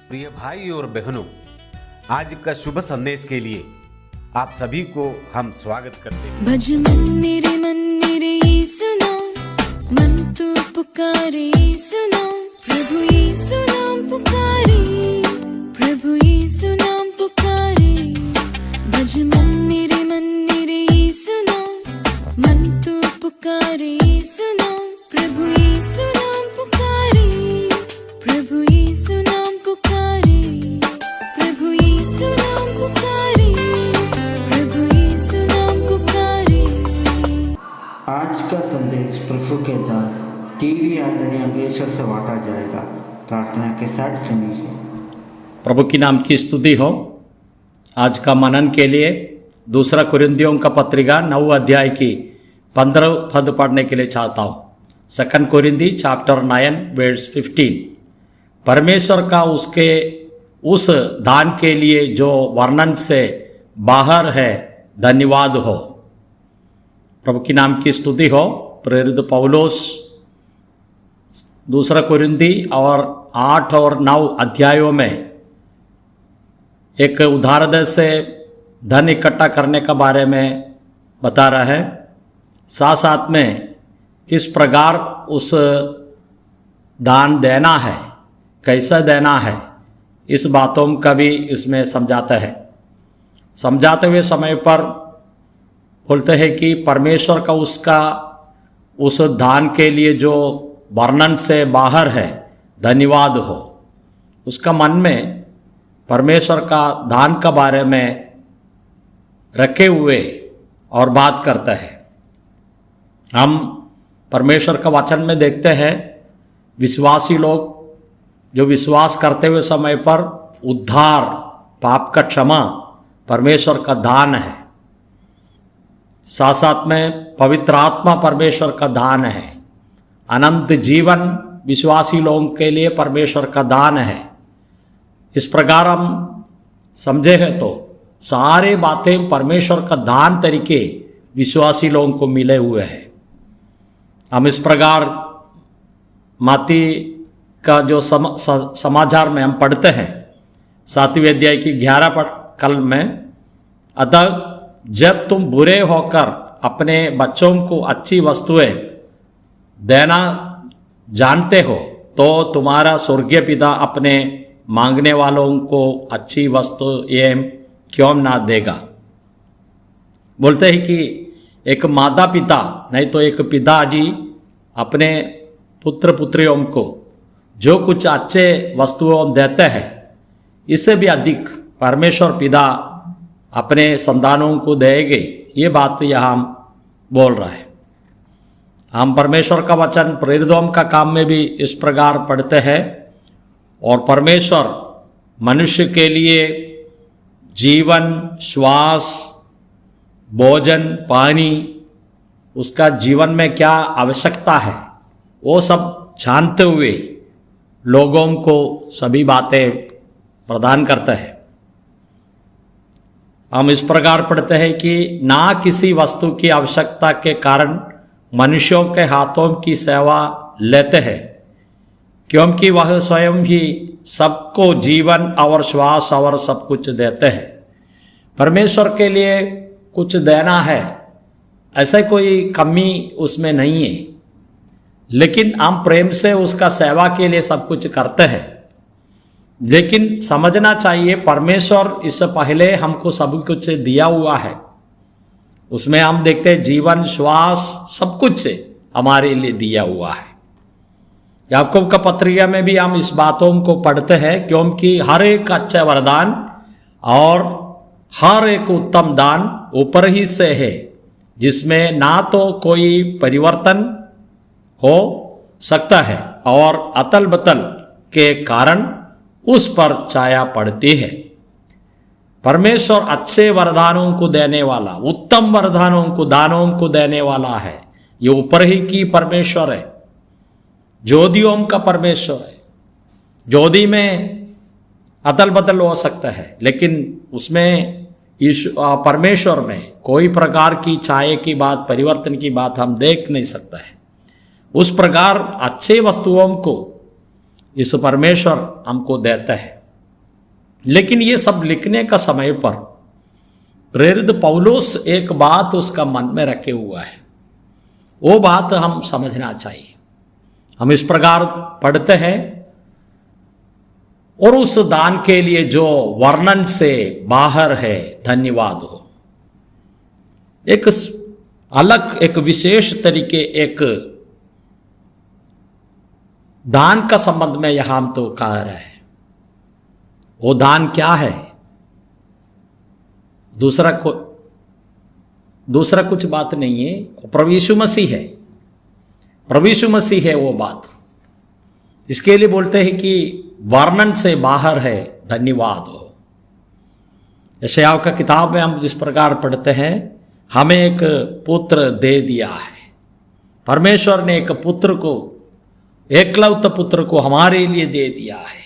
प्रिय भाई और बहनों, आज का शुभ संदेश के लिए आप सभी को हम स्वागत करते हैं। भज मन मेरे यीशु नाम, मन तू पुकारे यीशु नाम, प्रभु यीशु नाम पुकारे, प्रभु यीशु नाम पुकारे। भज मन मेरे यीशु नाम, मन तू पुकारे यीशु नाम, प्रभु यीशु नाम पुकारे, प्रभु यीशु नाम पुकारे, प्रभु यीशु नाम पुकारे, प्रभु यीशु नाम पुकारे। आज का संदेश प्रभु के दास टीवी आंटनी अंग्लेश्वर से बांटा जाएगा। प्रार्थना के साथ सुनिए। प्रभु की नाम की स्तुति हो। आज का मनन के लिए दूसरा कुरिन्थियों का पत्रिका 9 अध्याय की 15 पद पढ़ने के लिए चाहता हूँ। 2 कुरिन्थी चैप्टर 9 वर्स 15। परमेश्वर का उसके उस दान के लिए जो वर्णन से बाहर है, धन्यवाद हो। प्रभु की नाम की स्तुति हो। प्रेरित पौलुस 2 कुरिन्थी और 8 और 9 अध्यायों में एक उदाहरण से धन इकट्ठा करने के बारे में बता रहा है। साथ साथ में किस प्रकार उस दान देना है, कैसा देना है, इस बातों का भी इसमें समझाता है। समझाते हुए समय पर बोलते हैं कि परमेश्वर का उसका उस दान के लिए जो वर्णन से बाहर है, धन्यवाद हो। उसका मन में परमेश्वर का दान के बारे में रखे हुए और बात करता है। हम परमेश्वर का वचन में देखते हैं, विश्वासी लोग जो विश्वास करते हुए समय पर उद्धार, पाप का क्षमा परमेश्वर का दान है। साथ साथ में पवित्र आत्मा परमेश्वर का दान है। अनंत जीवन विश्वासी लोगों के लिए परमेश्वर का दान है। इस प्रकार हम समझे हैं तो सारे बातें परमेश्वर का दान तरीके विश्वासी लोगों को मिले हुए हैं। हम इस प्रकार मत्ती का जो समाचार में हम पढ़ते हैं 7वें अध्याय की 11 कल में, अतः जब तुम बुरे होकर अपने बच्चों को अच्छी वस्तुएं देना जानते हो, तो तुम्हारा स्वर्गीय पिता अपने मांगने वालों को अच्छी वस्तुएं क्यों ना देगा। बोलते हैं कि एक माता पिता नहीं तो एक पिताजी अपने पुत्र पुत्रियों को जो कुछ अच्छे वस्तुओं देते हैं, इससे भी अधिक परमेश्वर पिता अपने संतानों को देंगे। ये बात यहाँ बोल रहा है। हम परमेश्वर का वचन प्रेरितों का काम में भी इस प्रकार पढ़ते हैं। और परमेश्वर मनुष्य के लिए जीवन, श्वास, भोजन, पानी, उसका जीवन में क्या आवश्यकता है, वो सब जानते हुए लोगों को सभी बातें प्रदान करते हैं। हम इस प्रकार पढ़ते हैं कि ना किसी वस्तु की आवश्यकता के कारण मनुष्यों के हाथों की सेवा लेते हैं, क्योंकि वह स्वयं ही सबको जीवन और श्वास और सब कुछ देते हैं। परमेश्वर के लिए कुछ देना है, ऐसा कोई कमी उसमें नहीं है, लेकिन हम प्रेम से उसका सेवा के लिए सब कुछ करते हैं। लेकिन समझना चाहिए, परमेश्वर इससे पहले हमको सब कुछ दिया हुआ है। उसमें हम देखते हैं जीवन, श्वास, सब कुछ हमारे लिए दिया हुआ है। याकूब का पत्रिका में भी हम इस बातों को पढ़ते हैं, क्योंकि हर एक अच्छा वरदान और हर एक उत्तम दान ऊपर ही से है, जिसमें ना तो कोई परिवर्तन हो सकता है और अतल बतल के कारण उस पर छाया पड़ती है। परमेश्वर अच्छे वरदानों को देने वाला, उत्तम वरदानों को, दानों को देने वाला है। ये ऊपर ही की परमेश्वर है, ज्योतियों का परमेश्वर है। ज्योति में अदल बदल हो सकता है, लेकिन उसमें परमेश्वर में कोई प्रकार की छाये की बात, परिवर्तन की बात हम देख नहीं सकता है। उस प्रकार अच्छे वस्तुओं को इस परमेश्वर हमको देता है। लेकिन ये सब लिखने का समय पर प्रेरित पौलुस एक बात उसका मन में रखे हुआ है, वो बात हम समझना चाहिए। हम इस प्रकार पढ़ते हैं, और उस दान के लिए जो वर्णन से बाहर है, धन्यवाद हो। एक अलग, एक विशेष तरीके, एक दान का संबंध में यहां हम तो कह रहे हैं। वो दान क्या है? दूसरा कुछ बात नहीं है, प्रभु यीशु मसीह है। प्रभु यीशु मसीह है वो बात। इसके लिए बोलते हैं कि वर्णन से बाहर है, धन्यवाद हो। यशायाह का किताब में हम जिस प्रकार पढ़ते हैं, हमें एक पुत्र दे दिया है। परमेश्वर ने एक पुत्र को, एकलौत पुत्र को हमारे लिए दे दिया है।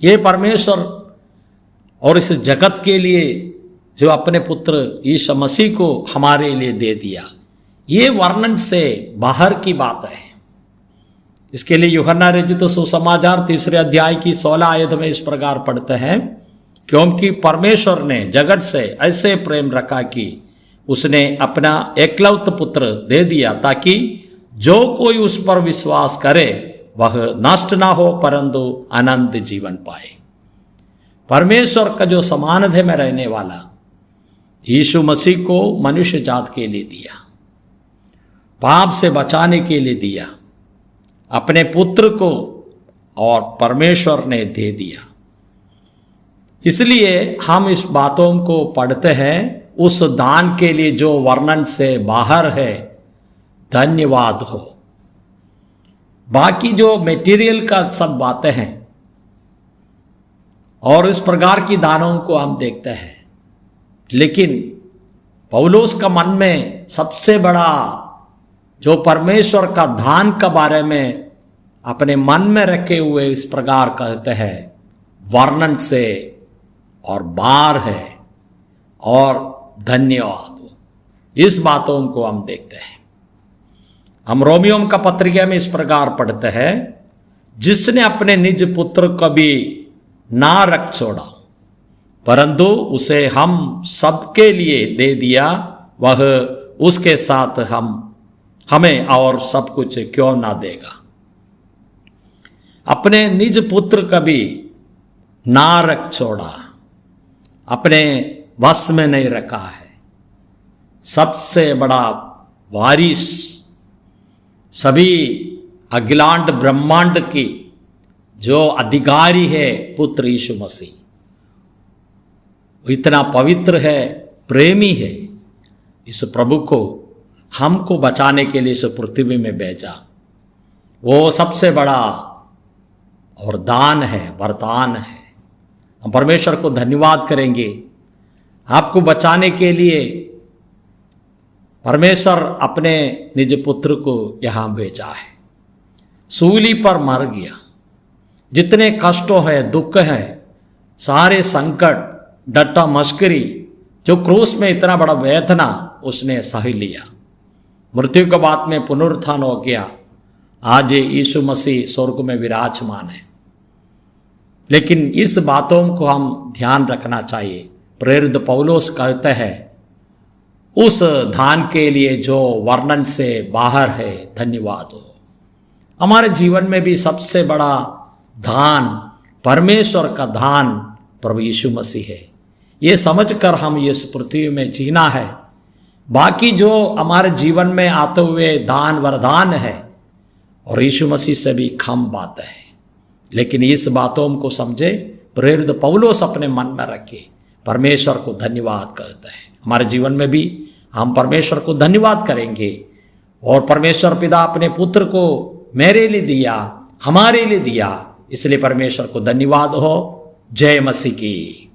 ये परमेश्वर और इस जगत के लिए जो अपने पुत्र यीशु मसीह को हमारे लिए दे दिया, ये वर्णन से बाहर की बात है। इसके लिए यूहन्ना रचित सुसमाचार 3 अध्याय की 16 आयत में इस प्रकार पढ़ते हैं, क्योंकि परमेश्वर ने जगत से ऐसे प्रेम रखा कि उसने अपना एकलौत पुत्र दे दिया, ताकि जो कोई उस पर विश्वास करे वह नष्ट ना हो परंतु अनंत जीवन पाए। परमेश्वर का जो समानता में रहने वाला यीशु मसीह को मनुष्य जात के लिए दिया, पाप से बचाने के लिए दिया अपने पुत्र को, और परमेश्वर ने दे दिया। इसलिए हम इस बातों को पढ़ते हैं, उस दान के लिए जो वर्णन से बाहर है, धन्यवाद हो। बाकी जो मटेरियल का सब बातें हैं और इस प्रकार की दानों को हम देखते हैं, लेकिन पौलुस का मन में सबसे बड़ा जो परमेश्वर का दान का बारे में अपने मन में रखे हुए इस प्रकार कहते हैं, वर्णन से और बाहर है और धन्यवाद हो। इस बातों को हम देखते हैं। हम रोमियों का पत्रिका में इस प्रकार पढ़ते हैं, जिसने अपने निज पुत्र को भी ना रख छोड़ा परंतु उसे हम सबके लिए दे दिया, वह उसके साथ हमें और सब कुछ क्यों ना देगा। अपने निज पुत्र का भी ना रख छोड़ा, अपने वश में नहीं रखा है। सबसे बड़ा वारिस, सभी अखिलांड ब्रह्मांड की जो अधिकारी है, पुत्र यीशु मसीह। इतना पवित्र है, प्रेमी है। इस प्रभु को हमको बचाने के लिए इस पृथ्वी में भेजा। वो सबसे बड़ा और दान है, वरदान है। हम परमेश्वर को धन्यवाद करेंगे। आपको बचाने के लिए परमेश्वर अपने निज पुत्र को यहाँ भेजा है। सूली पर मर गया। जितने कष्टों है, दुख है, सारे संकट, डटा मस्करी, जो क्रूस में इतना बड़ा वेदना उसने सह लिया। मृत्यु के बाद में पुनरुत्थान हो गया। आज यीशु मसीह स्वर्ग में विराजमान है। लेकिन इस बातों को हम ध्यान रखना चाहिए। प्रेरित पौलुस कहते हैं, उस दान के लिए जो वर्णन से बाहर है, धन्यवाद हो। हमारे जीवन में भी सबसे बड़ा दान, परमेश्वर का दान प्रभु यीशु मसीह है। ये समझकर हम इस पृथ्वी में जीना है। बाकी जो हमारे जीवन में आते हुए दान वरदान है और यीशु मसीह से भी कम बात है, लेकिन इस बातों को समझे, प्रेरित पौलुस अपने मन में रखे, परमेश्वर को धन्यवाद करते हैं। हमारे जीवन में भी हम परमेश्वर को धन्यवाद करेंगे। और परमेश्वर पिता अपने पुत्र को मेरे लिए दिया, हमारे लिए दिया, इसलिए परमेश्वर को धन्यवाद हो। जय मसीह की।